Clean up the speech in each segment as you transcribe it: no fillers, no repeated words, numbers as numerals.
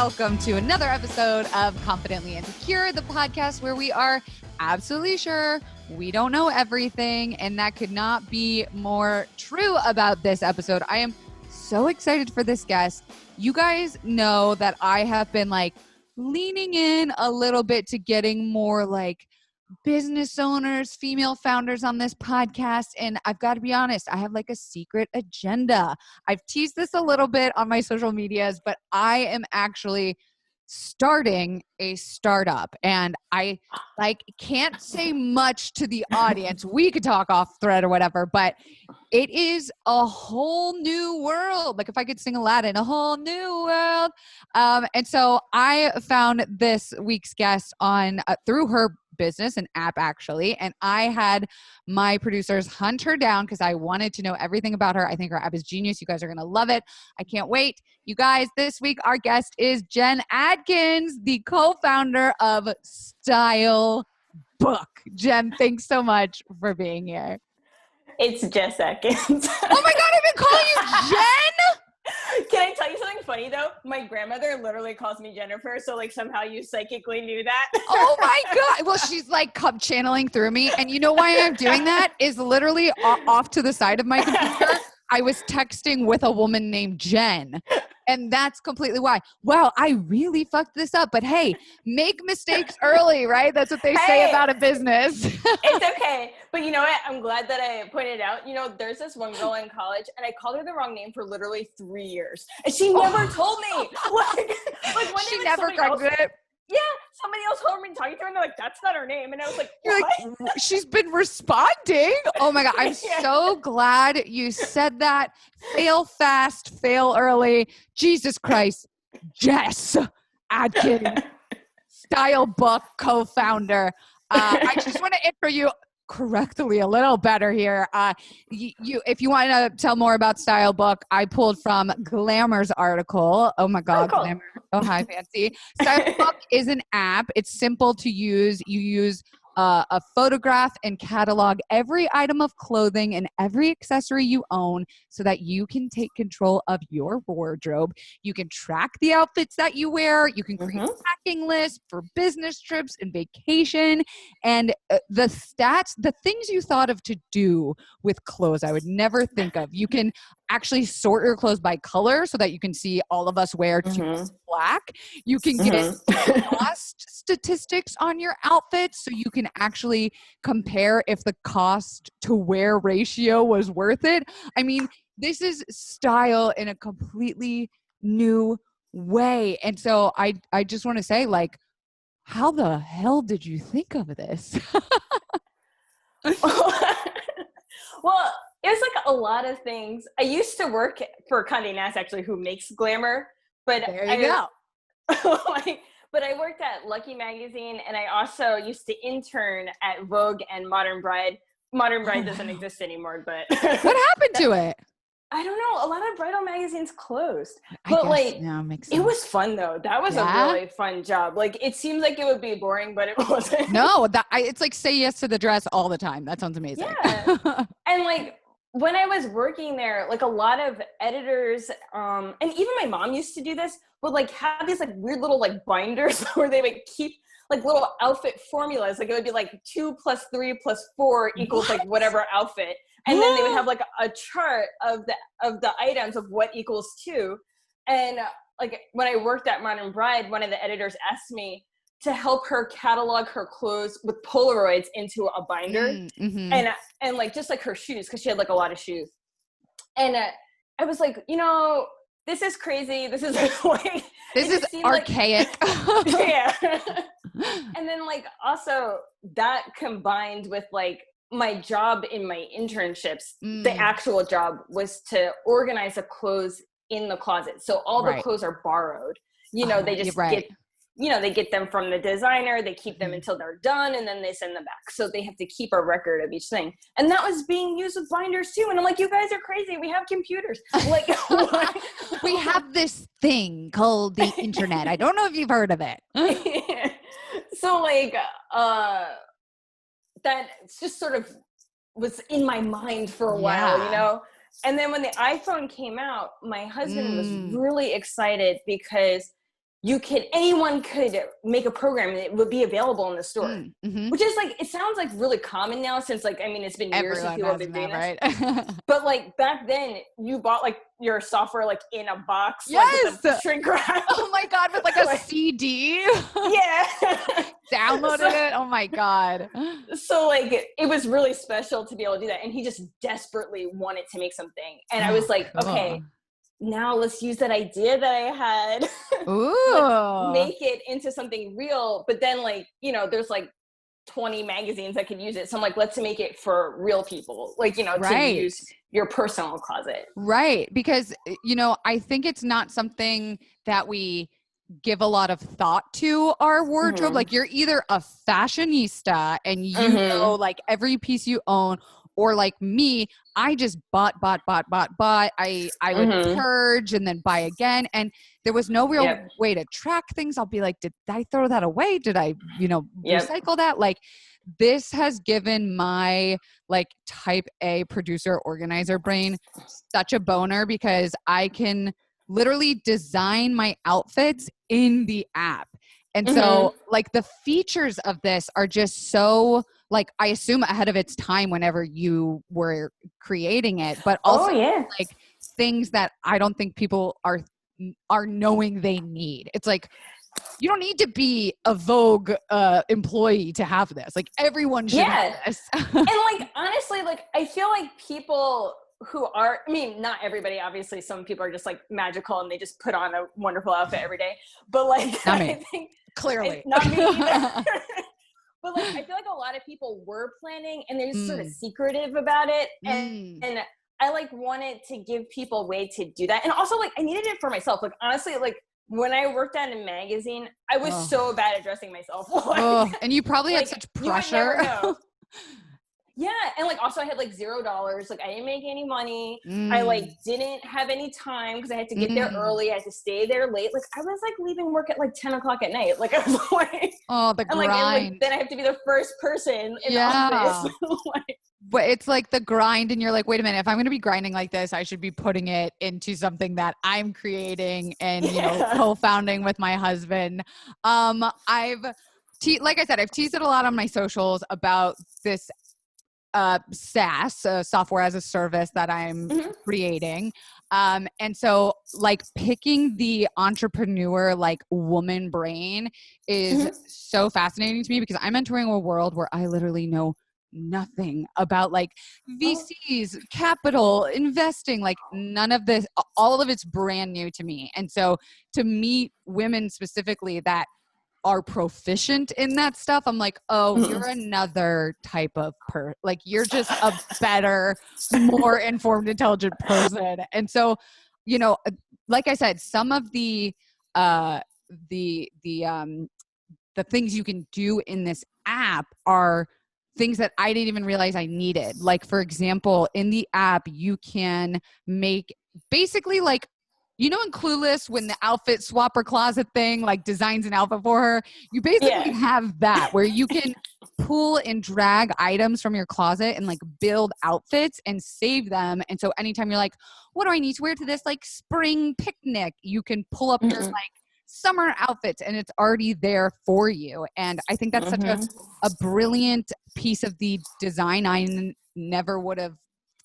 welcome to another episode of Confidently Insecure, the podcast where we are absolutely sure we don't know everything, and that could not be more true about this episode. I am so excited for this guest. You guys know that I have been leaning in a little bit to getting more business owners, female founders on this podcast. And I've got to be honest, I have a secret agenda. I've teased this a little bit on my social medias, but I am actually starting a startup, and I can't say much to the audience. We could talk off thread or whatever, but it is a whole new world. If I could sing Aladdin, a whole new world. And so I found this week's guest on through her business, an app actually. And I had my producers hunt her down because I wanted to know everything about her. I think her app is genius. You guys are going to love it. I can't wait. You guys, this week, our guest is Jen Atkins, the co-founder of Stylebook. Jen, thanks so much for being here. It's JESS ATKINS. Oh my God, I've been calling you Jen? Can I tell you something funny though? My grandmother literally calls me Jennifer, so somehow you psychically knew that. Oh my God. Well, she's channeling through me. And you know why I'm doing that is literally off to the side of my computer. I was texting with a woman named Jen. And that's completely why. Wow, I really fucked this up. But hey, make mistakes early, right? That's what they say about a business. It's okay. But you know what? I'm glad that I pointed out. There's this one girl in college, and I called her the wrong name for literally 3 years. And she never told me. One day, she never corrected it. Yeah, somebody else heard me talking to her, and they're like, that's not her name. And I was like, you're what? She's been responding. Oh my God. I'm so glad you said that. Fail fast, fail early. Jesus Christ. Jess Atkins, Stylebook co-founder. I just want to intro you correctly a little better here. If you want to tell more about Stylebook, I pulled from Glamour's article. Oh my God, cool. Glamour. Oh, hi, fancy. Stylebook is an app. It's simple to use. You use a photograph and catalog every item of clothing and every accessory you own so that you can take control of your wardrobe. You can track the outfits that you wear. You can create packing lists for business trips and vacation. And the things you thought of to do with clothes, I would never think of. You can actually sort your clothes by color so that you can see all of us wear black. You can get cost statistics on your outfits so you can actually compare if the cost to wear ratio was worth it. I mean, this is style in a completely new way. And so I just want to say, how the hell did you think of this? Well, it's a lot of things. I used to work for Condé Nast actually, who makes Glamour, but there you go. But I worked at Lucky Magazine, and I also used to intern at Vogue and Modern Bride. Modern Bride doesn't exist anymore, but what happened to it? I don't know. A lot of bridal magazines closed, but makes sense. It was fun though. That was a really fun job. It seems like it would be boring, but it wasn't. No, it's say yes to the dress all the time. That sounds amazing. Yeah, and when I was working there, a lot of editors, and even my mom used to do this, would have these weird little binders where they would keep little outfit formulas. It would be 2 + 3 + 4 equals whatever outfit. And then they would have a chart of the items of what equals 2. And when I worked at Modern Bride, one of the editors asked me to help her catalog her clothes with Polaroids into a binder. And just her shoes, because she had a lot of shoes. And I was this is crazy. This is this is archaic. Yeah. And then also that combined with my job in my internships, the actual job was to organize the clothes in the closet. So all the clothes are borrowed. They just get, they get them from the designer, they keep them until they're done, and then they send them back. So they have to keep a record of each thing. And that was being used with binders too. And I'm you guys are crazy. We have computers. What? We have this thing called the internet. I don't know if you've heard of it. So that just sort of was in my mind for a while, And then when the iPhone came out, my husband was really excited because anyone could make a program and it would be available in the store, Mm-hmm. which is like, it sounds like really common now since like, I mean, it's been years since people have been doing that, this. right? But like back then you bought like your software like in a box, Yes! like with a shrink wrap. Oh my God, with like a CD? Yeah. Downloaded it? Oh my God. So like, it was really special to be able to do that. And he just desperately wanted to make something. And I was like, cool. Okay, now let's use that idea that I had. Ooh. Let's make it into something real. But then like, you know, there's like 20 magazines that could use it. So I'm like, let's make it for real people. Like, you know, right. to use your personal closet. Right. Because, you know, I think it's not something that we give a lot of thought to our wardrobe. Like you're either a fashionista and you know like every piece you own, or like me, I just bought. I would purge and then buy again. And there was no real way to track things. I'll be like, did I throw that away? Did I, you know, recycle that? Like this has given my like type A producer organizer brain such a boner, because I can literally design my outfits in the app. And so like the features of this are just so like, I assume ahead of its time whenever you were creating it, but also like things that I don't think people are knowing they need. It's like, you don't need to be a Vogue employee to have this. Like everyone should have this. And like, honestly, like I feel like people who are, I mean, not everybody, obviously some people are just like magical and they just put on a wonderful outfit every day, but like, not me. I think clearly not me either. But like, I feel like a lot of people were planning and they're just sort of secretive about it. And I like wanted to give people a way to do that. And also like, I needed it for myself. Like, honestly, like when I worked at a magazine, I was so bad at dressing myself. Like, and you probably like, had such pressure. Yeah. And like, also I had like $0. Like I didn't make any money. I like didn't have any time because I had to get there early. I had to stay there late. Like I was like leaving work at like 10 o'clock at night. Like I was like, the grind. Like, then I have to be the first person in the office. Like, but it's like the grind and you're like, wait a minute, if I'm going to be grinding like this, I should be putting it into something that I'm creating and, you know, co-founding with my husband. Like I said, I've teased it a lot on my socials about this SaaS, software as a service that I'm creating. And so like picking the entrepreneur, like woman brain is so fascinating to me, because I'm entering a world where I literally know nothing about like VCs, capital, investing, like none of this, all of it's brand new to me. And so to meet women specifically that are proficient in that stuff, I'm like, oh, you're another type of like you're just a better, more informed, intelligent person. And so, you know, like I said, some of the things you can do in this app are things that I didn't even realize I needed. Like, for example, in the app, you can make basically like, you know, in Clueless, when the outfit swapper closet thing, like designs an outfit for her, you basically have that where you can pull and drag items from your closet and like build outfits and save them. And so anytime you're like, what do I need to wear to this like spring picnic? You can pull up your like summer outfits and it's already there for you. And I think that's such a brilliant piece of the design. I never would have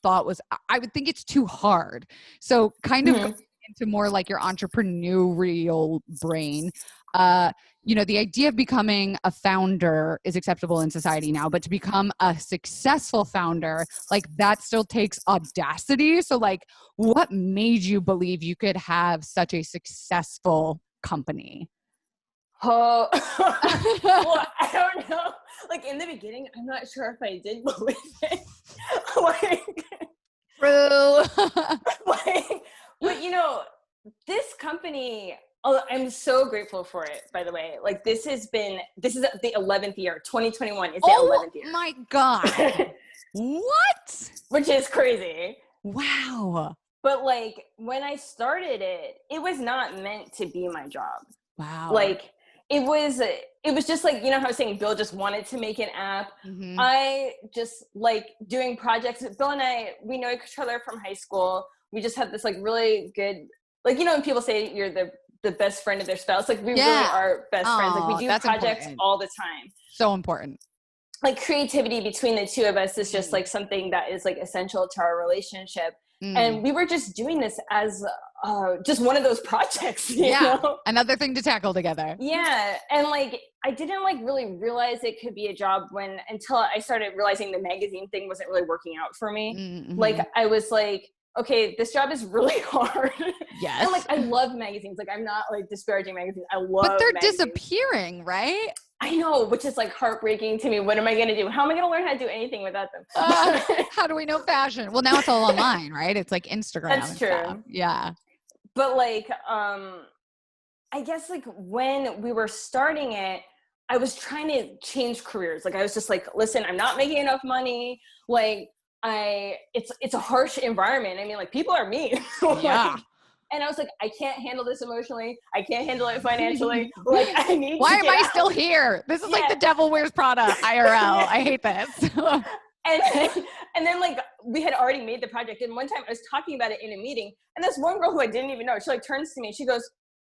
thought was, I would think it's too hard. So kind of into more like your entrepreneurial brain. You know, the idea of becoming a founder is acceptable in society now, but to become a successful founder, like that still takes audacity. So like, what made you believe you could have such a successful company? Oh, well, I don't know. Like in the beginning, I'm not sure if I did believe it. Like, true. Like, but you know, this company, I'm so grateful for it, by the way. Like this is the 11th year. 2021 is the 11th year. Oh my God. What? Which is crazy. Wow. But like when I started it, it was not meant to be my job. Wow. Like it was just like, you know how I was saying Bill just wanted to make an app. I just like doing projects. Bill and I, we know each other from high school. We just had this like really good, like, you know, when people say you're the the best friend of their spouse. Like we really are best friends. Like we do projects important. all the time. So important. Like creativity between the two of us is just like something that is like essential to our relationship. And we were just doing this as just one of those projects, you know? Another thing to tackle together. Yeah. And like, I didn't like really realize it could be a job until I started realizing the magazine thing wasn't really working out for me. Mm-hmm. Like I was like, okay, this job is really hard. Yes. And like, I love magazines. Like I'm not like disparaging magazines. I love But they're magazines. Disappearing, right? I know, which is like heartbreaking to me. What am I going to do? How am I going to learn how to do anything without them? How do we know fashion? Well, now it's all online, right? It's like Instagram. That's true. Stuff. Yeah. But like, I guess like when we were starting it, I was trying to change careers. Like I was just like, listen, I'm not making enough money. Like it's a harsh environment. I mean, like people are mean. Yeah. And I was like, I can't handle this emotionally. I can't handle it financially. Like I need Why to am I out. Still here? This is like the Devil Wears Prada IRL. I hate this. And then like we had already made the project. And one time I was talking about it in a meeting, and this one girl who I didn't even know, she like turns to me and she goes,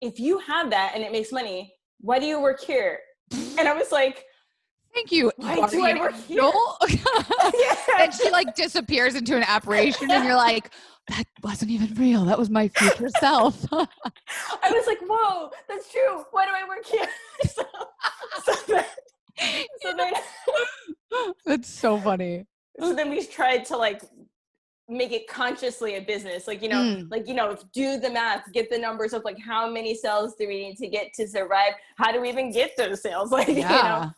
if you have that and it makes money, why do you work here? And I was like, thank you. Why do I work here? And she like disappears into an apparition and you're like, that wasn't even real. That was my future self. I was like, whoa, that's true. Why do I work here? So then that's so funny. So then we tried to like make it consciously a business, like, you know, do the math, get the numbers of like how many sales do we need to get to survive? How do we even get those sales? Like, you know,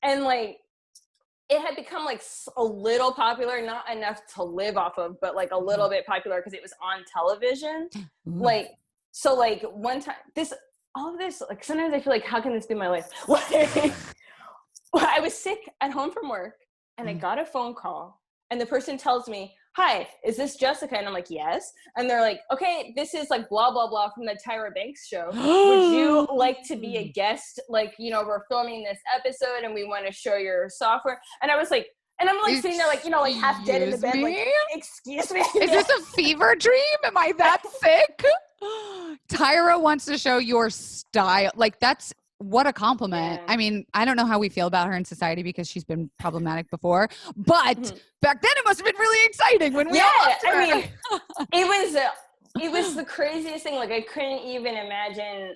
and like it had become like a little popular, not enough to live off of, but like a little bit popular because it was on television. Like, so like one time all of this, like sometimes I feel like, how can this be my life? Like, I was sick at home from work and I got a phone call and the person tells me, hi, is this Jessica? And I'm like, yes. And they're like, okay, this is like blah, blah, blah from the Tyra Banks show. Would you like to be a guest? Like, you know, we're filming this episode and we want to show your software. And I was like, and I'm like sitting there like, you know, like half dead in the bed. Like, excuse me. Is this a fever dream? Am I that sick? Tyra wants to show your style. Like that's, what a compliment. I mean, I don't know how we feel about her in society because she's been problematic before, but back then it must have been really exciting when we all loved her. I mean, it was the craziest thing. Like I couldn't even imagine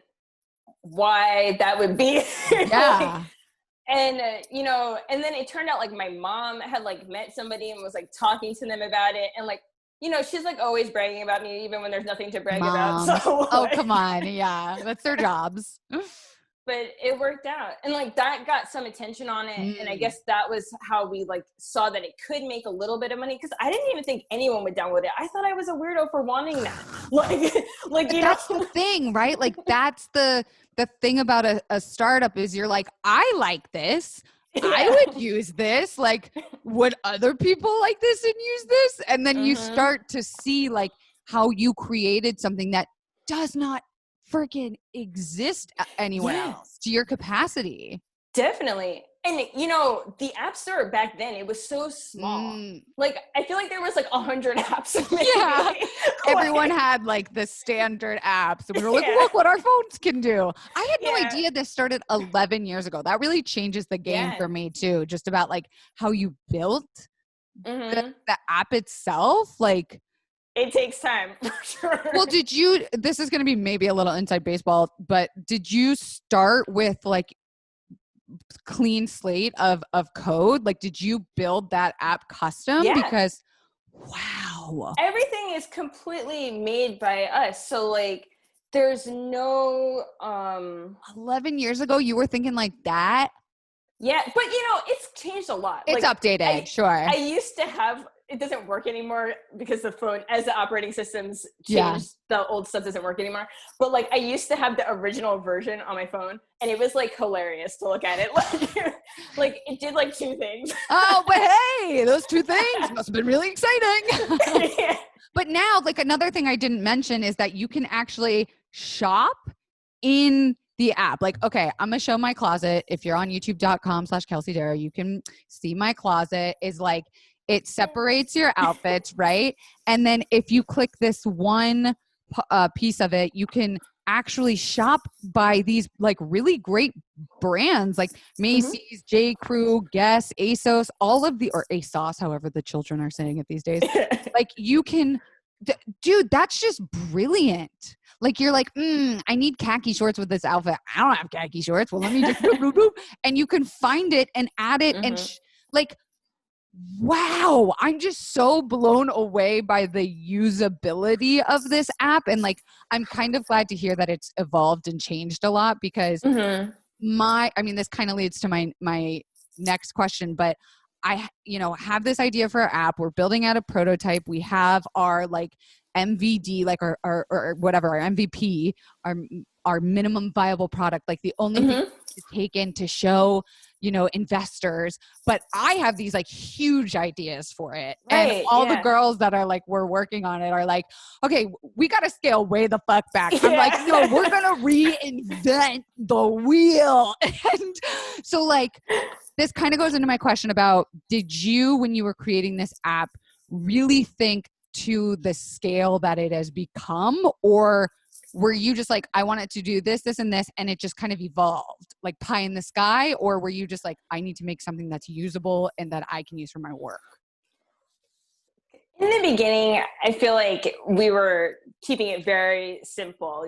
why that would be. Yeah. And, you know, and then it turned out like my mom had like met somebody and was like talking to them about it. And like, you know, she's like always bragging about me even when there's nothing to brag about. So, like, come on. Yeah. That's their jobs. But it worked out. And like that got some attention on it. And I guess that was how we like saw that it could make a little bit of money. Cause I didn't even think anyone would download it. I thought I was a weirdo for wanting that. Like, you that's know, the thing, right? Like that's the thing about a startup is you're like, I like this. I would use this. Like, would other people like this and use this? And then you start to see like how you created something that does not freaking exist anywhere else to your capacity. Definitely. And you know, the App Store back then, it was so small. Like, I feel like there was like 100 apps. Yeah. Everyone had like the standard apps. And we were like, look what our phones can do. I had no idea this started 11 years ago. That really changes the game for me too. Just about like how you built the app itself. Like, it takes time, for sure. Well, this is going to be maybe a little inside baseball, but did you start with like clean slate of code? Like, did you build that app custom? Yeah. Because, wow. Everything is completely made by us. So like, there's no, 11 years ago, you were thinking like that? Yeah. But you know, it's changed a lot. It's like, updated. Sure. I used to have, it doesn't work anymore because the phone, as the operating systems change, the old stuff doesn't work anymore. But like I used to have the original version on my phone and it was like hilarious to look at it. Like it did like two things. Oh, but hey, those two things must have been really exciting. But now like another thing I didn't mention is that you can actually shop in the app. Like, okay, I'm going to show my closet. If you're on youtube.com/Kelsey Darragh, you can see my closet is like, it separates your outfits, right? And then if you click this one piece of it, you can actually shop by these like really great brands like Macy's, J. Crew, Guess, ASOS, all of the, or ASOS, however the children are saying it these days. Like you can, dude, that's just brilliant. Like you're like, I need khaki shorts with this outfit. I don't have khaki shorts. Well, let me just boop, boop, boop. And you can find it and add it and like, wow, I'm just so blown away by the usability of this app. And like, I'm kind of glad to hear that it's evolved and changed a lot because I mean, this kind of leads to my next question, but I, have this idea for our app. We're building out a prototype. We have our like MVD, like our or whatever, our MVP, our minimum viable product, like the only thing to take in to show, investors. But I have these like huge ideas for it. Right, and all the girls that are like, we're working on it are like, okay, we got to scale way the fuck back. I'm like, no, we're going to reinvent the wheel. And so like, this kind of goes into my question about, did you, when you were creating this app, really think to the scale that it has become? Or were you just like, I want it to do this, this, and this, and it just kind of evolved like pie in the sky? Or were you just like, I need to make something that's usable and that I can use for my work? In the beginning, I feel like we were keeping it very simple,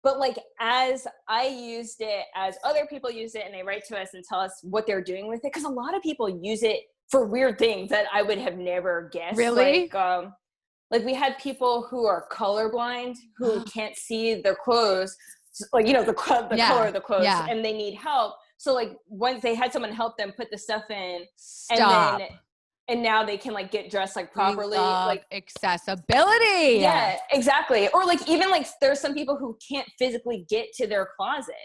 But like as I used it, as other people use it, and they write to us and tell us what they're doing with it, because a lot of people use it for weird things that I would have never guessed. Really? Like we had people who are colorblind who can't see their clothes, like the color of the clothes, and they need help. So like once they had someone help them put the stuff in, and now they can like get dressed like properly, like accessibility. Yeah, exactly. Or like even like there's some people who can't physically get to their closet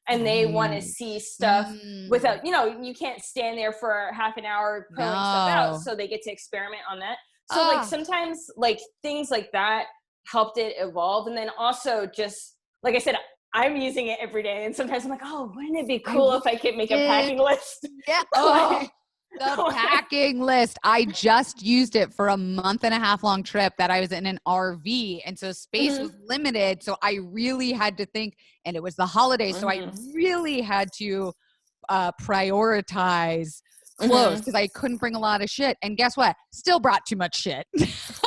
and they want to see stuff without, you can't stand there for half an hour pulling stuff out. So they get to experiment on that. So like sometimes like things like that helped it evolve. And then also just, like I said, I'm using it every day. And sometimes I'm like, oh, wouldn't it be cool if I could make a packing list? Yeah. The packing list. I just used it for a 1.5 month long trip that I was in an RV. And so space was limited. So I really had to think, and it was the holidays. So I really had to prioritize clothes because I couldn't bring a lot of shit. And guess what? Still brought too much shit.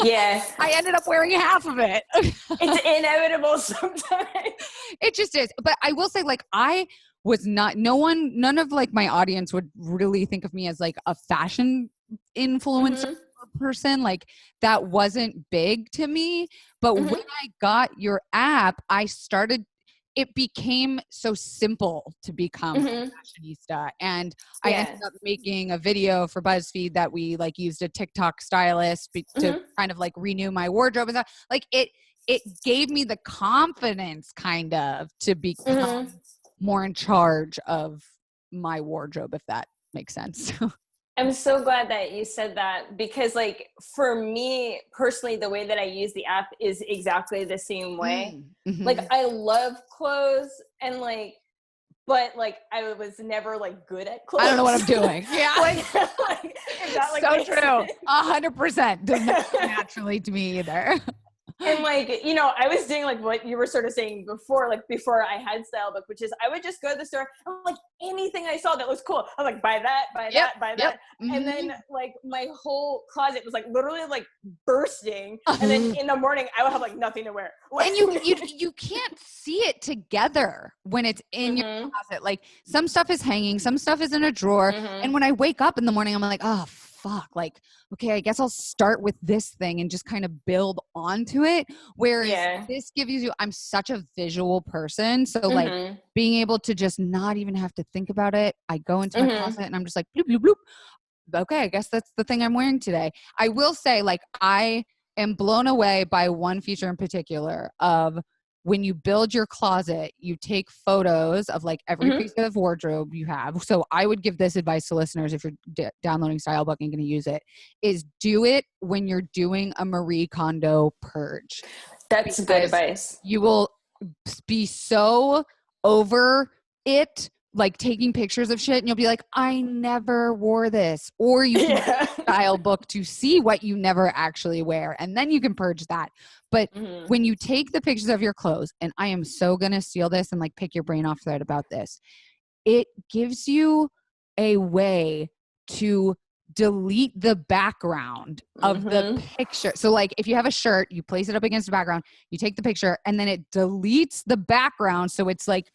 Yeah. I ended up wearing half of it. It's inevitable sometimes. It just is. But I will say, like, I was not, none of like my audience would really think of me as like a fashion influencer person. Like that wasn't big to me. But when I got your app, it became so simple to become a fashionista. And I ended up making a video for BuzzFeed that we like used a TikTok stylist to kind of like renew my wardrobe and stuff. Like it gave me the confidence kind of to become more in charge of my wardrobe, if that makes sense. I'm so glad that you said that because like for me personally, the way that I use the app is exactly the same way. Like I love clothes and like, but like I was never like good at clothes. I don't know what I'm doing. Yeah. like that, like, so true. 100% does not come naturally to me either. And like, I was doing like what you were sort of saying before, like before I had Stylebook, which is I would just go to the store and like anything I saw that was cool, I was like, buy that, buy that. And then like my whole closet was like literally like bursting. And then in the morning I would have like nothing to wear. And you can't see it together when it's in your closet. Like some stuff is hanging, some stuff is in a drawer. And when I wake up in the morning, I'm like, oh, fuck, like, okay, I guess I'll start with this thing and just kind of build onto it. Whereas this gives you, I'm such a visual person. So like being able to just not even have to think about it. I go into my closet and I'm just like, bloop, bloop, bloop. Okay, I guess that's the thing I'm wearing today. I will say like, I am blown away by one feature in particular of when you build your closet, you take photos of like every piece of wardrobe you have. So I would give this advice to listeners if you're downloading Stylebook and going to use it, is do it when you're doing a Marie Kondo purge. That's good advice. You will be so over it like taking pictures of shit and you'll be like, I never wore this. Or you can Stylebook to see what you never actually wear. And then you can purge that. But when you take the pictures of your clothes, and I am so going to steal this and like pick your brain off thread about this, it gives you a way to delete the background of the picture. So like if you have a shirt, you place it up against the background, you take the picture, and then it deletes the background. So it's like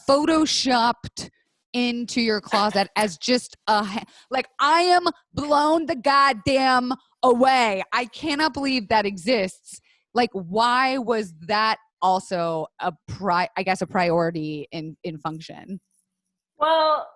photoshopped into your closet as just like I am blown the goddamn away. I cannot believe that exists. Like, why was that also a priority in function? Well,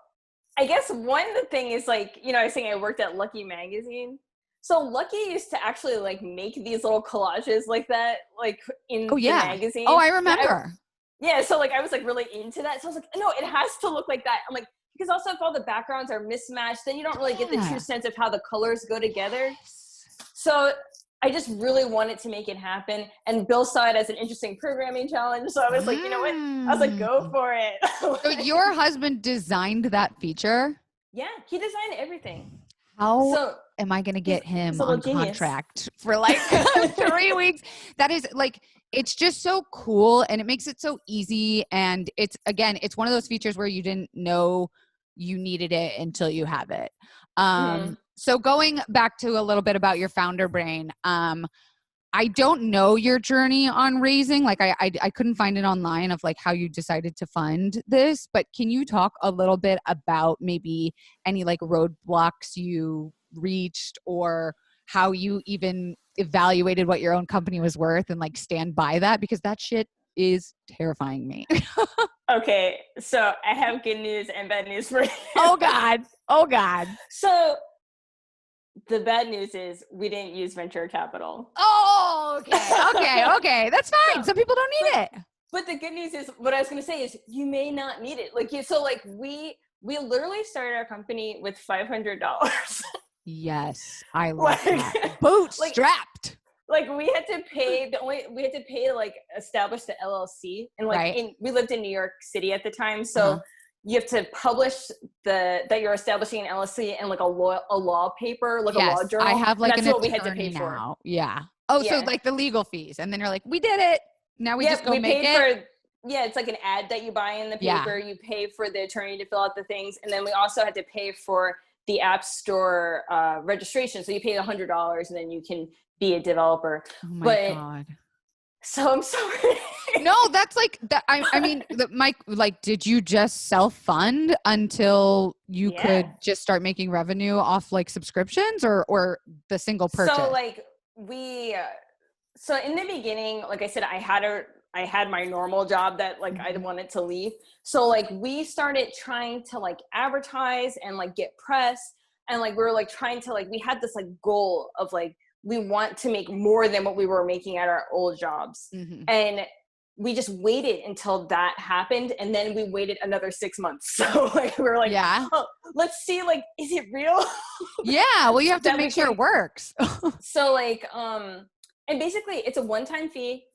I guess one thing is like, I was saying I worked at Lucky magazine. So Lucky used to actually like make these little collages like that, like in the magazine. Oh, I remember. Yeah, so like I was like really into that. So I was like, no, it has to look like that. I'm like, because also if all the backgrounds are mismatched, then you don't really get the true sense of how the colors go together. So I just really wanted to make it happen. And Bill saw it as an interesting programming challenge. So I was like, you know what? I was like, go for it. So your husband designed that feature? Yeah, he designed everything. How am I going to get him on contract for like 3 weeks? That is like, it's just so cool and it makes it so easy. And it's one of those features where you didn't know you needed it until you have it. So going back to a little bit about your founder brain, I don't know your journey on raising. Like I couldn't find it online of like how you decided to fund this, but can you talk a little bit about maybe any like roadblocks you reached or how you even evaluated what your own company was worth and like stand by that? Because that shit is terrifying me. Okay. So I have good news and bad news for you. Oh God. So the bad news is we didn't use venture capital. Oh, okay. That's fine. Some people don't need it. But the good news is, what I was going to say is, you may not need it. Like so, like we literally started our company with $500. Yes, I love that. Bootstrapped. Like we had to pay to like establish the LLC, and like we lived in New York City at the time, so. You have to publish that you're establishing an LLC and like a law paper, like a law journal. I have like that's what we had to pay now. Yeah. Oh, so like the legal fees, and then you're like, we did it. Now we just go make it. It's like an ad that you buy in the paper. You pay for the attorney to fill out the things, and then we also had to pay for the App Store registration. So you pay $100, and then you can be a developer. Oh my God. So I'm sorry. No, that's like that. I mean, Mike, like, did you just self-fund until you could just start making revenue off like subscriptions or the single purchase? So like so in the beginning, like I said, I had my normal job that like I wanted to leave. So like we started trying to like advertise and like get press, and like we were like trying to like, we had this like goal of like, we want to make more than what we were making at our old jobs. And we just waited until that happened. And then we waited another 6 months. So like, we were like, let's see, like, is it real? Yeah. Well, you have to make sure it works. So like, and basically it's a one-time fee.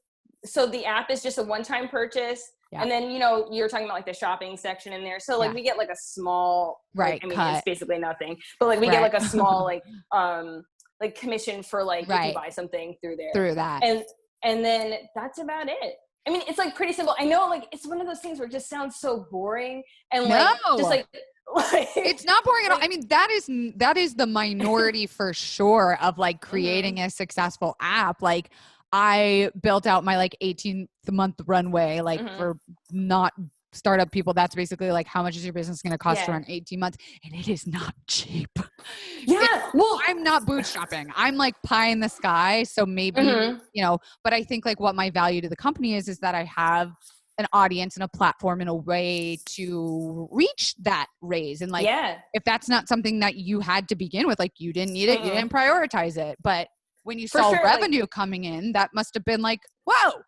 So the app is just a one-time purchase. And then, you're talking about like the shopping section in there. So like we get like a small, it's basically nothing, but like we get like a small, like commission for like if you buy something through that. And then that's about it. I mean, it's like pretty simple. I know like it's one of those things where it just sounds so boring and like just like it's not boring at all. I mean, that is the minority for sure of like creating a successful app. Like I built out my like 18-month runway, like for not startup people. That's basically like, how much is your business going to cost to run 18 months? And it is not cheap. Well, I'm not bootstrapping. I'm like pie in the sky. So maybe, but I think like what my value to the company is that I have an audience and a platform and a way to reach that raise. And like, if that's not something that you had to begin with, like you didn't need it, you didn't prioritize it. But when you saw revenue coming in, that must've been like, whoa.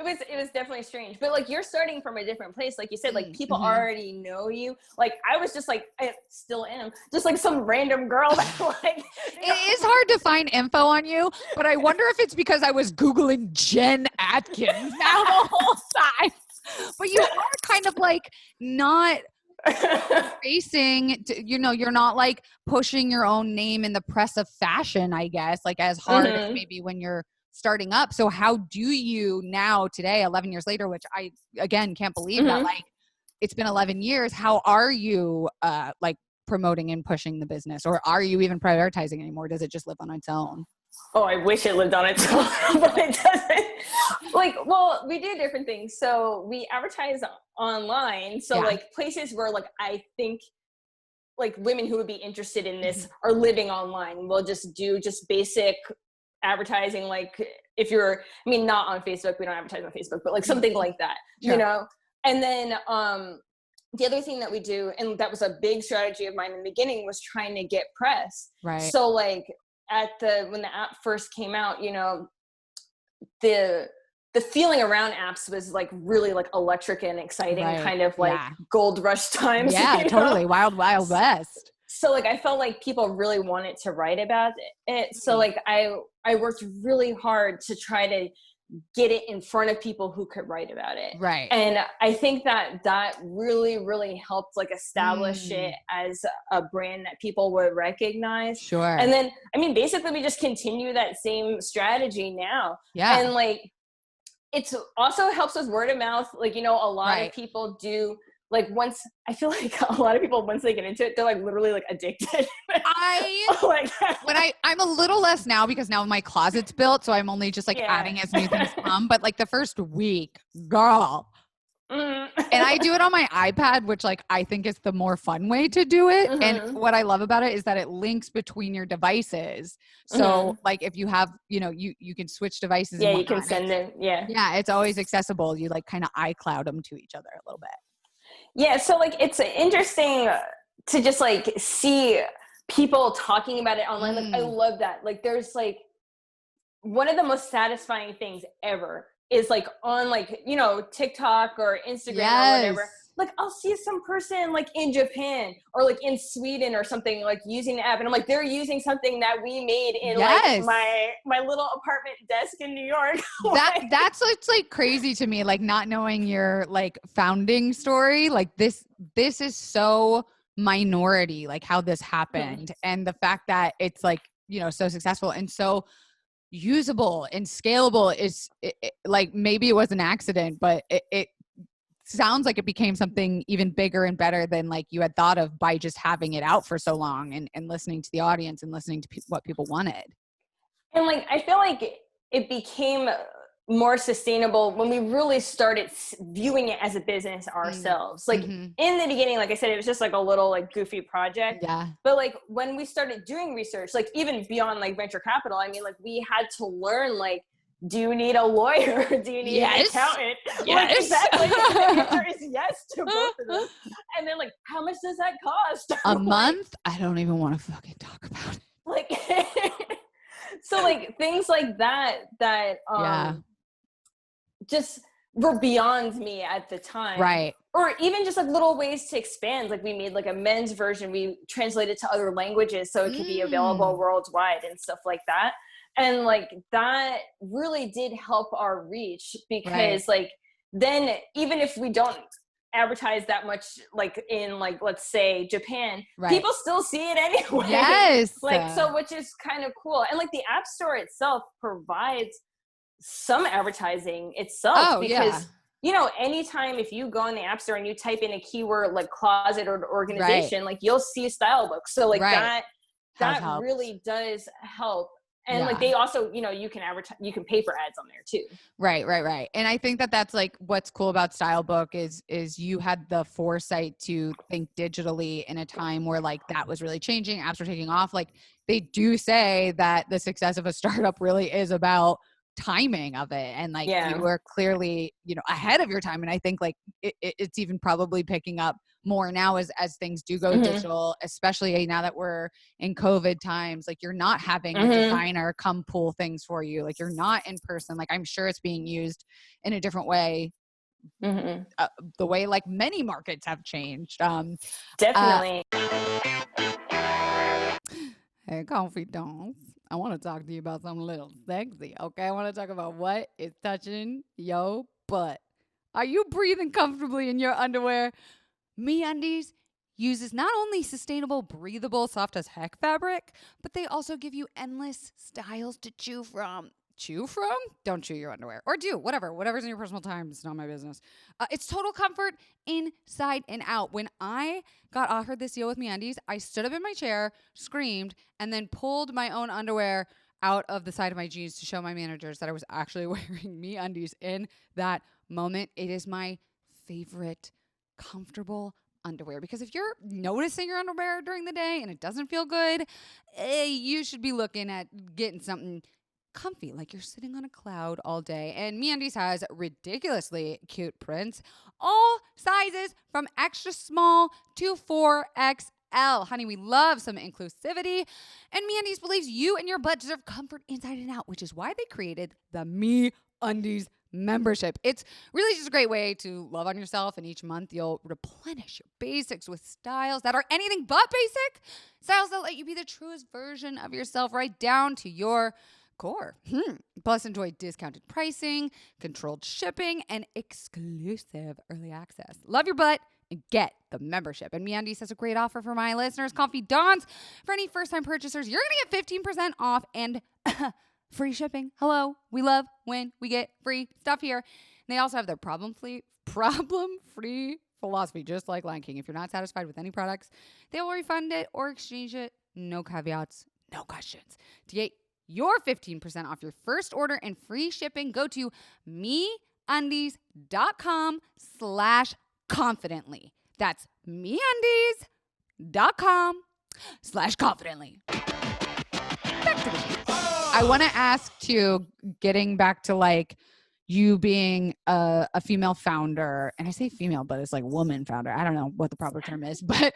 It was definitely strange, but like you're starting from a different place. Like you said, like people already know you. Like I was just like, I still am just like some random girl that like, it is hard to find info on you, but I wonder if it's because I was Googling Jen Atkins now the whole time. But you are kind of like not facing, you're not like pushing your own name in the press of fashion, I guess, like as hard as maybe when you're starting up. So how do you now today, 11 years later, which I, again, can't believe that like it's been 11 years. How are you like promoting and pushing the business, or are you even prioritizing anymore? Does it just live on its own? Oh, I wish it lived on its own, but it doesn't. Like, well, we do different things. So we advertise online. So like places where like I think like women who would be interested in this are living online. We'll just do just basic advertising. Like if you're, I mean, not on Facebook, we don't advertise on Facebook, but like something like that, you know? And then the other thing that we do, and that was a big strategy of mine in the beginning, was trying to get press. Right. So like when the app first came out, you know, the feeling around apps was like really like electric and exciting, kind of like gold rush times. Yeah, totally. Wild West. So like I felt like people really wanted to write about it. So like I worked really hard to try to get it in front of people who could write about it. Right. And I think that really, really helped like establish it as a brand that people would recognize. Sure. And then, I mean, basically we just continue that same strategy now. Yeah. And like, it's also helps with word of mouth. Like, you know, a lot of people do, like once, I feel like a lot of people, once they get into it, they're like literally like addicted. I'm a little less now because now my closet's built. So I'm only just like adding as new things come. But like the first week, girl. And I do it on my iPad, which like I think is the more fun way to do it. And what I love about it is that it links between your devices. So like if you have, you know, you can switch devices. Yeah, you can send them. Yeah. Yeah, it's always accessible. You like kind of iCloud them to each other a little bit. Yeah, so like it's interesting to just like see people talking about it online. Like I love that. Like there's like one of the most satisfying things ever is like on like, you know, TikTok or Instagram or whatever. Like I'll see some person like in Japan or like in Sweden or something like using the app, and I'm like, they're using something that we made in like my little apartment desk in New York. That's what's like crazy to me, like not knowing your like founding story. Like this is so minority, like how this happened, and the fact that it's like, you know, so successful and so usable and scalable is like maybe it was an accident, but it sounds like it became something even bigger and better than like you had thought of by just having it out for so long and listening to the audience and listening to what people wanted. And like I feel like it became more sustainable when we really started viewing it as a business ourselves. Like in the beginning, like I said, it was just like a little like goofy project. Yeah. But like when we started doing research, like even beyond like venture capital, I mean, like we had to learn like, do you need a lawyer? Do you need an accountant? Yes. Like exactly. The answer is yes to both of them. And then like, how much does that cost? A month? I don't even want to fucking talk about it. Like, so like things like that just were beyond me at the time. Right. Or even just like little ways to expand. Like we made like a men's version. We translated to other languages so it could be available worldwide and stuff like that. And like that really did help our reach because like then even if we don't advertise that much like in like let's say Japan, people still see it anyway. Yes. Like so, which is kind of cool. And like the App Store itself provides some advertising itself because you know, anytime if you go on the App Store and you type in a keyword like closet or organization, like you'll see Stylebook. So like that really does help. And like they also, you know, you can advertise, you can pay for ads on there too. Right. And I think that that's like what's cool about Stylebook is you had the foresight to think digitally in a time where like that was really changing. Apps were taking off. Like they do say that the success of a startup really is about timing of it. And like you were clearly, you know, ahead of your time. And I think like it's even probably picking up more now as things do go digital, especially now that we're in COVID times. Like you're not having a designer come pull things for you. Like you're not in person. Like I'm sure it's being used in a different way. The way like many markets have changed. Definitely. Hey, confidants. I want to talk to you about something a little sexy. Okay, I want to talk about what is touching your butt. Are you breathing comfortably in your underwear? MeUndies uses not only sustainable, breathable, soft as heck fabric, but they also give you endless styles to choose from. Chew from? Don't chew your underwear. Or do, whatever's in your personal time. It's not my business. It's total comfort inside and out. When I got offered this deal with MeUndies, I stood up in my chair, screamed, and then pulled my own underwear out of the side of my jeans to show my managers that I was actually wearing MeUndies in that moment. It is my favorite comfortable underwear, because if you're noticing your underwear during the day and it doesn't feel good, you should be looking at getting something comfy, like you're sitting on a cloud all day. And MeUndies has ridiculously cute prints, all sizes from extra small to 4XL. Honey, we love some inclusivity. And MeUndies believes you and your butt deserve comfort inside and out, which is why they created the MeUndies membership. It's really just a great way to love on yourself, and each month you'll replenish your basics with styles that are anything but basic. Styles that let you be the truest version of yourself, right down to your core. Plus, enjoy discounted pricing, controlled shipping, and exclusive early access. Love your butt and get the membership. And MeUndies has a great offer for my listeners, confidants. For any first-time purchasers, you're going to get 15% off and free shipping. Hello, we love when we get free stuff here. And they also have their problem-free philosophy, just like Lion King. If you're not satisfied with any products, they will refund it or exchange it. No caveats, no questions. To get your 15% off your first order and free shipping, go to meundies.com/confidently. That's meundies.com/confidently. Back to the show. I want to ask too, getting back to like you being a female founder, and I say female, but it's like woman founder. I don't know what the proper term is, but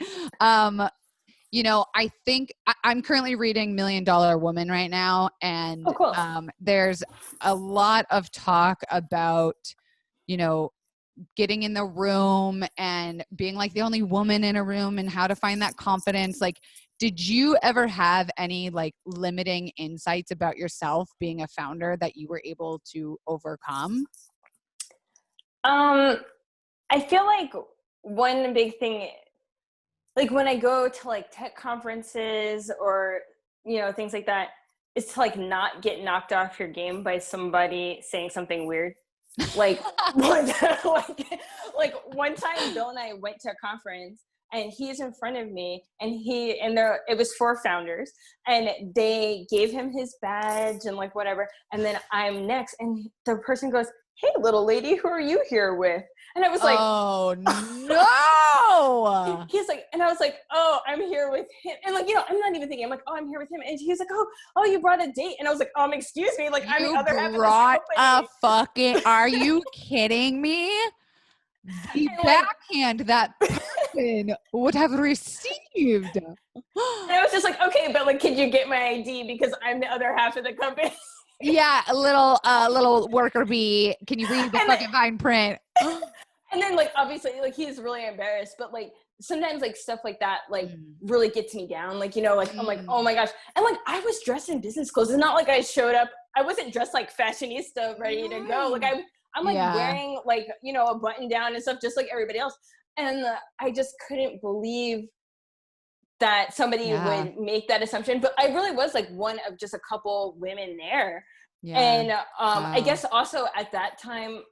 you know, I think I'm currently reading $1 Million Woman right now, and cool. There's a lot of talk about, you know, getting in the room and being like the only woman in a room and how to find that confidence. Like, did you ever have any like limiting insights about yourself being a founder that you were able to overcome? I feel like one big thing, like when I go to like tech conferences or, you know, things like that, is to like not get knocked off your game by somebody saying something weird. Like, like one time Bill and I went to a conference and he's in front of me and it was for founders and they gave him his badge and like whatever. And then I'm next and the person goes, "Hey, little lady, who are you here with?" And I was like, "Oh no." He's like, and I was like, "Oh, I'm here with him." And like, you know, I'm not even thinking. I'm like, "Oh, I'm here with him." And he's like, "Oh, you brought a date." And I was like, "Excuse me, like I'm the other half of this company." Are you kidding me? The backhand that person would have received. And I was just like, "Okay, but like, could you get my ID because I'm the other half of the company?" Yeah, a little worker bee. Can you read the fucking fine print? And then like obviously like he's really embarrassed, but like sometimes like stuff like that like really gets me down. Like, you know, like I'm like, oh my gosh. And like I was dressed in business clothes. It's not like I showed up. I wasn't dressed like fashionista ready to go. Like I'm like wearing like, you know, a button down and stuff just like everybody else. And I just couldn't believe that somebody would make that assumption. But I really was like one of just a couple women there. Yeah. And I guess also at that time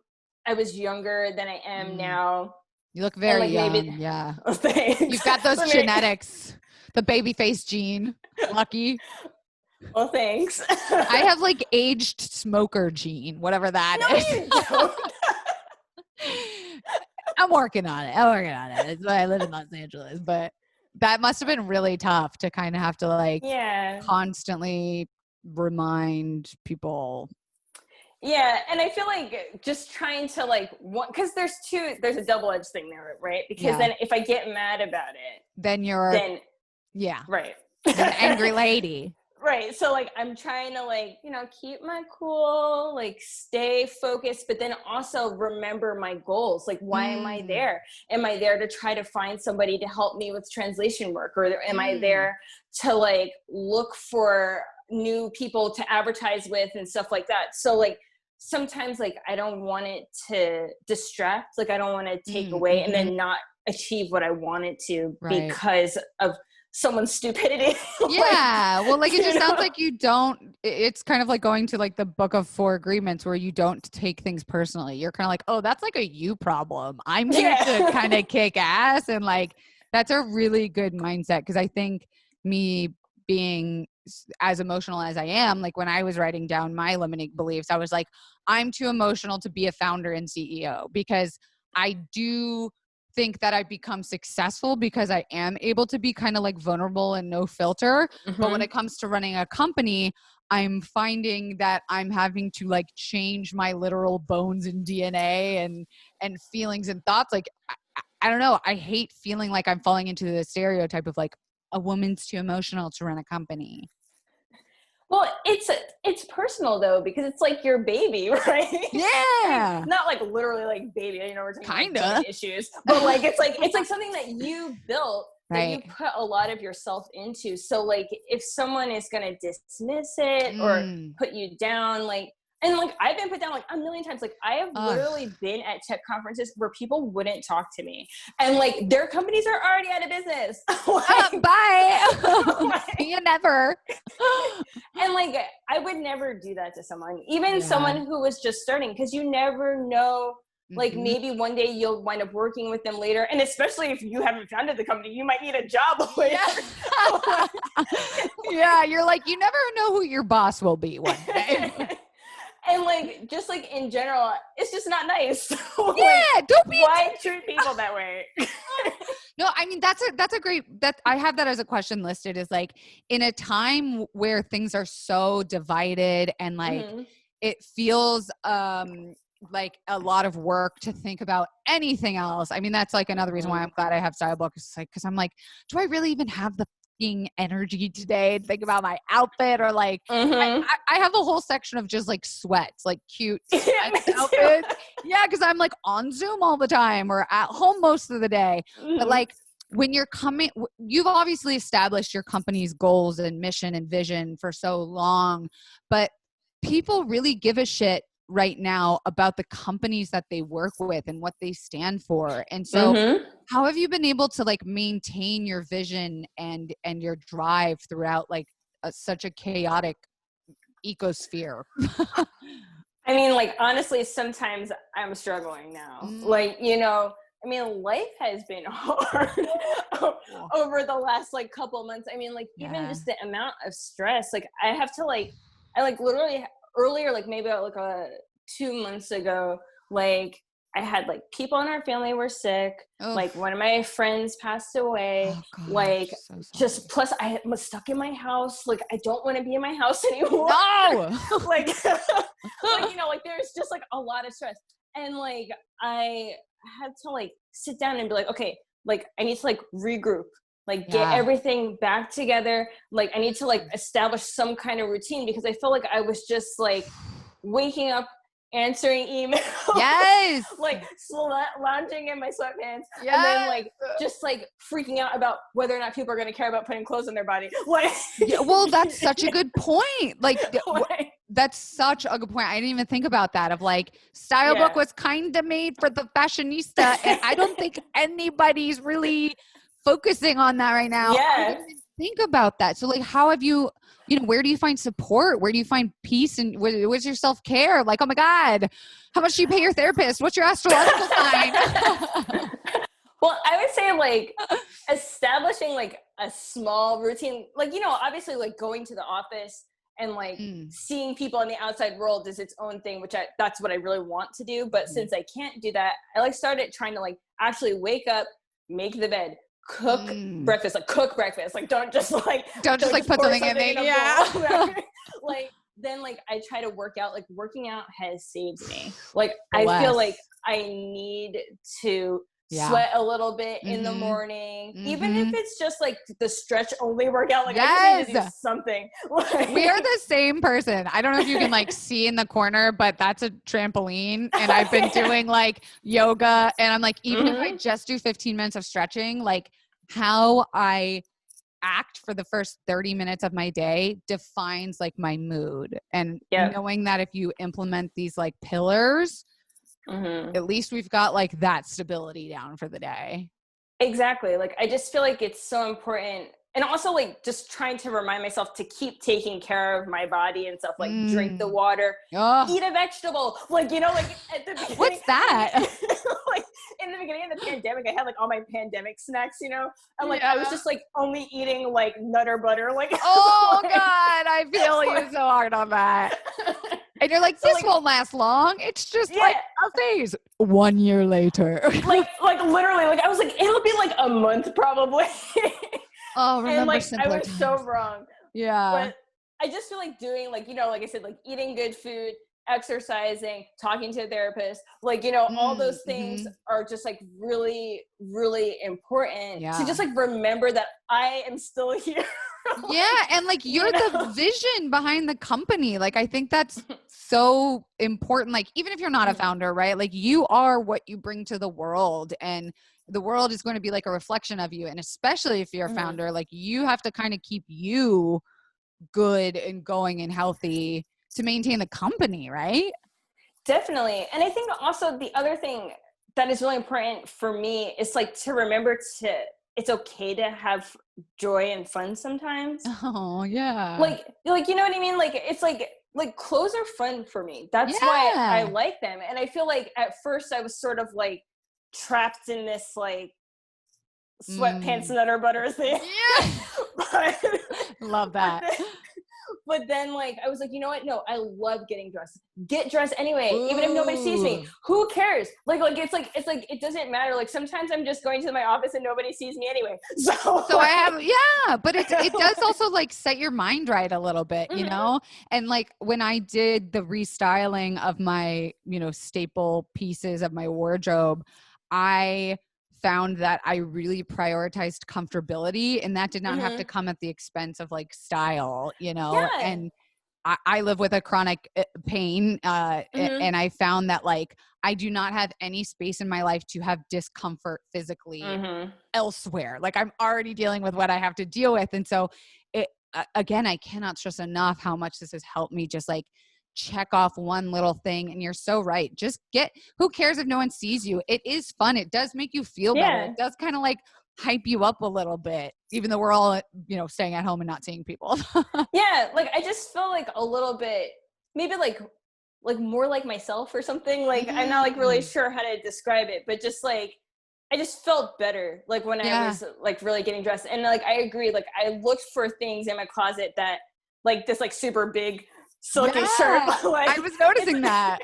I was younger than I am now. You look very young. Maybe, yeah. Oh, thanks. You've got those genetics, the baby face gene. Lucky. Well, thanks. I have like aged smoker gene, whatever that is. You don't. I'm working on it. It's why I live in Los Angeles, but that must have been really tough to kind of have to like constantly remind people. Yeah, and I feel like just trying to like because there's a double-edged thing there, right? Because then if I get mad about it, then right, an angry lady. Right. So like I'm trying to like, you know, keep my cool, like stay focused, but then also remember my goals. Like, why am I there? Am I there to try to find somebody to help me with translation work? Or am I there to like look for new people to advertise with and stuff like that? So like sometimes like I don't want it to distract, like I don't want to take away and then not achieve what I wanted to because of someone's stupidity. Yeah. Well, like it just sounds like you don't, it's kind of like going to like the book of 4 agreements where you don't take things personally. You're kind of like, oh, that's like a you problem. I'm here to kind of kick ass. And like, that's a really good mindset. Cause I think me being as emotional as I am, like when I was writing down my limiting beliefs, I was like, I'm too emotional to be a founder and CEO because I do think that I become successful because I am able to be kind of like vulnerable and no filter. But when it comes to running a company, I'm finding that I'm having to like change my literal bones and DNA and feelings and thoughts. Like, I don't know. I hate feeling like I'm falling into the stereotype of like a woman's too emotional to run a company. Well, it's personal though, because it's like your baby, right? Yeah. Not like literally like baby, you know, we're talking Kinda about issues, but like it's like something that you built that you Right. put a lot of yourself into. So like if someone is gonna dismiss it or put you down, like, and like I've been put down like a million times. Like I have literally been at tech conferences where people wouldn't talk to me, and like their companies are already out of business. Like, bye. See you never. And like I would never do that to someone, even someone who was just starting, because you never know. Like maybe one day you'll wind up working with them later, and especially if you haven't founded the company, you might need a job later. Yeah, you're like, you never know who your boss will be one day. And like, just like in general, it's just not nice. Yeah, don't be. Why treat people that way? No, I mean that's a great, that I have that as a question listed, is like in a time where things are so divided and like it feels like a lot of work to think about anything else. I mean, that's like another reason why I'm glad I have Stylebook. It's like, because I'm like, do I really even have the energy today to think about my outfit? Or like I have a whole section of just like sweats, like cute sweats outfits. Yeah, because I'm like on Zoom all the time or at home most of the day. But like when you're coming, you've obviously established your company's goals and mission and vision for so long, but people really give a shit right now about the companies that they work with and what they stand for. And so how have you been able to like maintain your vision and your drive throughout like such a chaotic ecosphere? I mean, like, honestly, sometimes I'm struggling now. Like, you know, I mean, life has been hard over the last like couple months. I mean, like even just the amount of stress, like I have to like, I like literally earlier, like maybe like 2 months ago, like I had like people in our family were sick. Like one of my friends passed away. Like just plus I was stuck in my house. Like I don't want to be in my house anymore. No. like, like, you know, like there's just like a lot of stress. And like I had to like sit down and be like, okay, like I need to like regroup, like get everything back together. Like I need to like establish some kind of routine, because I felt like I was just like waking up, answering emails, like lounging in my sweatpants, and then like just like freaking out about whether or not people are going to care about putting clothes on their body. Like, well, that's such a good point. Like, that's such a good point. I didn't even think about that. Of like, Stylebook was kind of made for the fashionista, and I don't think anybody's really focusing on that right now. I didn't even think about that. So like, how have you? You know, where do you find support? Where do you find peace? And where's your self-care? Like, oh my God, how much do you pay your therapist? What's your astrological sign? Well, I would say like establishing like a small routine, like, you know, obviously like going to the office and like seeing people in the outside world is its own thing, which that's what I really want to do. But since I can't do that, I like started trying to like actually wake up, make the bed, cook breakfast, like don't just like put something in there. Like then like I try to work out. Like working out has saved me. Like I feel like I need to sweat a little bit in the morning, even if it's just like the stretch only workout. Like I need to do something. Like, we are the same person. I don't know if you can like see in the corner, but that's a trampoline, and I've been doing like yoga, and I'm like, even if I just do 15 minutes of stretching, like how I act for the first 30 minutes of my day defines like my mood. And knowing that if you implement these like pillars, at least we've got like that stability down for the day. Exactly. Like, I just feel like it's so important. And also like just trying to remind myself to keep taking care of my body and stuff, like drink the water, eat a vegetable. Like, you know, like at the beginning. What's that? Like in the beginning of the pandemic, I had like all my pandemic snacks, you know, and like I was just like only eating like Nutter Butter. Like, oh God, I feel you so hard on that. And you're like, so this like, won't last long. It's just like a phase. 1 year later. like literally, like I was like, it'll be like a month probably. Oh, remember and like simpler I was times. so wrong. Yeah. But I just feel like doing like, you know, like I said, like eating good food, exercising, talking to a therapist, like, you know, all those things are just like really, really important to just like remember that I am still here. Yeah. And like, you're the vision behind the company. Like, I think that's so important. Like, even if you're not a founder, right? Like, you are what you bring to the world, and the world is going to be like a reflection of you. And especially if you're a founder, like you have to kind of keep you good and going and healthy to maintain the company, right? Definitely. And I think also the other thing that is really important for me is like to remember it's okay to have joy and fun sometimes. Oh yeah. Like, you know what I mean? Like, it's like clothes are fun for me. That's why I like them. And I feel like at first I was sort of like trapped in this like sweatpants and Nutter Butter thing. Yeah. But, love that. But then like I was like, you know what? No, I love getting dressed. Get dressed anyway, even if nobody sees me. Who cares? Like it's like it doesn't matter. Like sometimes I'm just going to my office and nobody sees me anyway. So I have but it does also like set your mind right a little bit, you know? And like when I did the restyling of my, you know, staple pieces of my wardrobe, I found that I really prioritized comfortability, and that did not have to come at the expense of like style, you know? And I live with a chronic pain, and I found that like I do not have any space in my life to have discomfort physically elsewhere. Like I'm already dealing with what I have to deal with. And so again, I cannot stress enough how much this has helped me just like check off one little thing. And you're so right. Just who cares if no one sees you? It is fun. It does make you feel better. It does kind of like hype you up a little bit, even though we're all, you know, staying at home and not seeing people. Like I just feel like a little bit, maybe like more like myself or something. Like I'm not like really sure how to describe it, but just like I just felt better like when I was like really getting dressed. And like I agree, like I looked for things in my closet that like this like super big silky shirt. Like, I was noticing that.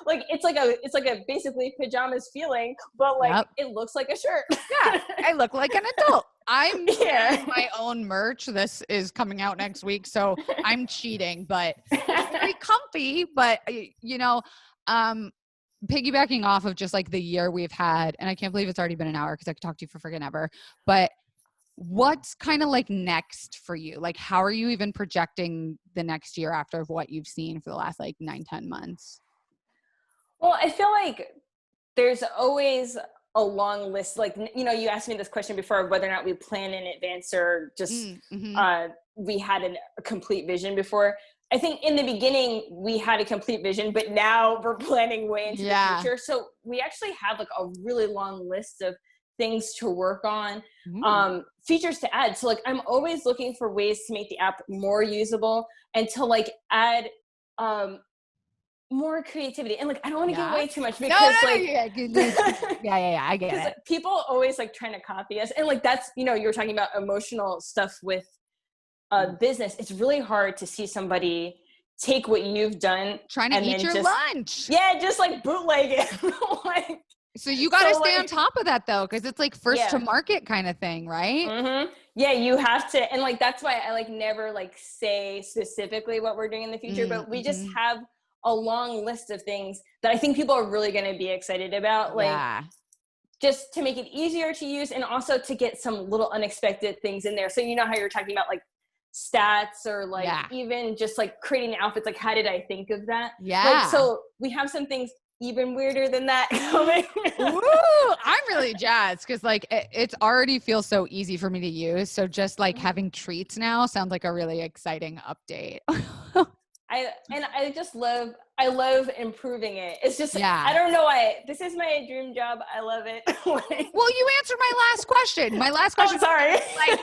Like it's like a basically pajamas feeling, but like it looks like a shirt. Yeah, I look like an adult. I'm wearing my own merch. This is coming out next week, so I'm cheating, but it's very comfy. But you know, piggybacking off of just like the year we've had, and I can't believe it's already been an hour because I could talk to you for freaking ever. But what's kind of like next for you? Like, how are you even projecting the next year after what you've seen for the last like 9-10 months? Well, I feel like there's always a long list. Like, you know, you asked me this question before of whether or not we plan in advance or just we had a complete vision before. I think in the beginning we had a complete vision, but now we're planning way into the future. So we actually have like a really long list of things to work on, features to add. So like I'm always looking for ways to make the app more usable and to like add more creativity. And like I don't want to give away too much because I get it. Like, people always like trying to copy us, and like that's, you know, you were talking about emotional stuff with business. It's really hard to see somebody take what you've done trying to eat your lunch. Just like bootleg it. Like, so you got to stay on top of that though, because it's like first to market kind of thing, right? Yeah, you have to. And like that's why I like never like say specifically what we're doing in the future, but we just have a long list of things that I think people are really going to be excited about. Like just to make it easier to use, and also to get some little unexpected things in there. So you know how you're talking about like stats or like even just like creating outfits, like how did I think of that? Like, so we have some things even weirder than that coming. Woo! I'm really jazzed because like it's already feels so easy for me to use. So just like having treats now sounds like a really exciting update. I love improving it. It's just, Yeah. I don't know why. This is my dream job. I love it. Well, you answered my last question. My last question. Oh, sorry. Like,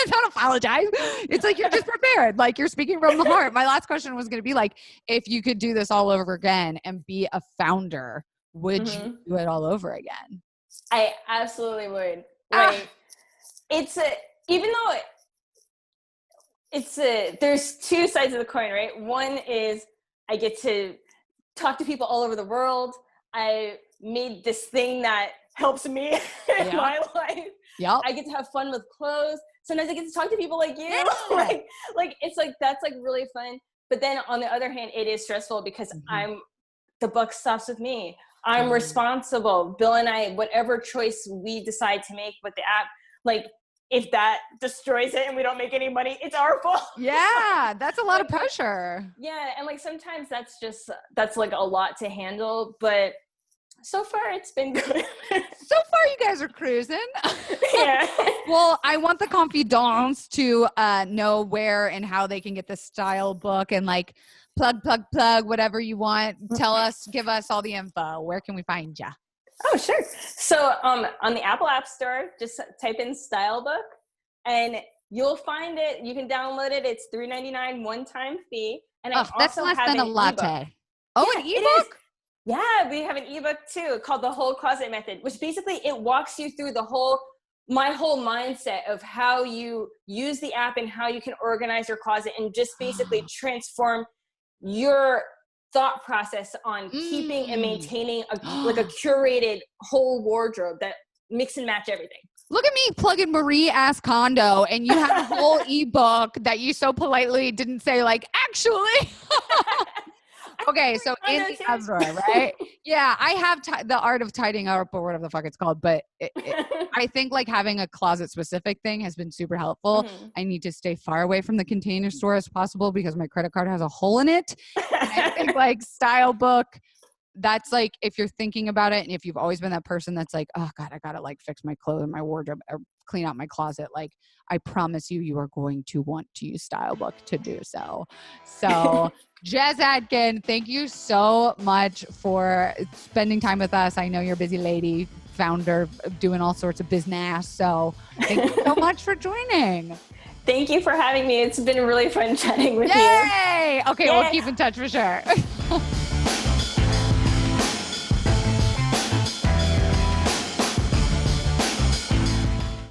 don't apologize. It's like you're just prepared. Like you're speaking from the heart. My last question was going to be like, if you could do this all over again and be a founder, would you do it all over again? I absolutely would. Like, even though there's two sides of the coin, right? One is I get to talk to people all over the world. I made this thing that helps me in my life. Yep. I get to have fun with clothes. Sometimes I get to talk to people like you. Yeah. like it's like, that's like really fun. But then on the other hand, it is stressful because the buck stops with me. I'm responsible. Bill and I, whatever choice we decide to make with the app, like, if that destroys it and we don't make any money, it's our fault. Yeah, that's a lot of pressure. Yeah, and like sometimes that's like a lot to handle, but so far it's been good. So far you guys are cruising. Yeah. Well, I want the confidants to know where and how they can get the Stylebook and like plug, whatever you want. Tell us, give us all the info. Where can we find ya? Oh, sure. So on the Apple App Store, just type in Stylebook and you'll find it. You can download it. It's $3.99 one-time fee. And that's less than a latte. Ebook. Oh, an ebook? Yeah, we have an ebook too called The Whole Closet Method, which basically it walks you through my whole mindset of how you use the app and how you can organize your closet and just basically transform your thought process on keeping and maintaining a curated whole wardrobe that mix and match everything. Look at me plugging Marie ass condo and you have a whole ebook that you so politely didn't say like, actually. Okay, so in the app store, right? Yeah, I have the art of tidying up or whatever the fuck it's called, but I think like having a closet specific thing has been super helpful. I need to stay far away from the Container Store as possible because my credit card has a hole in it. And I think like Stylebook, that's like if you're thinking about it and if you've always been that person that's like, oh God, I gotta like fix my clothes and my wardrobe or clean out my closet. Like I promise you are going to want to use Stylebook to do so. So JESS Atkins, thank you so much for spending time with us. I know you're a busy lady, founder, doing all sorts of business. So thank you so much for joining. Thank you for having me. It's been really fun chatting with you. Yay! Okay, we'll keep in touch for sure.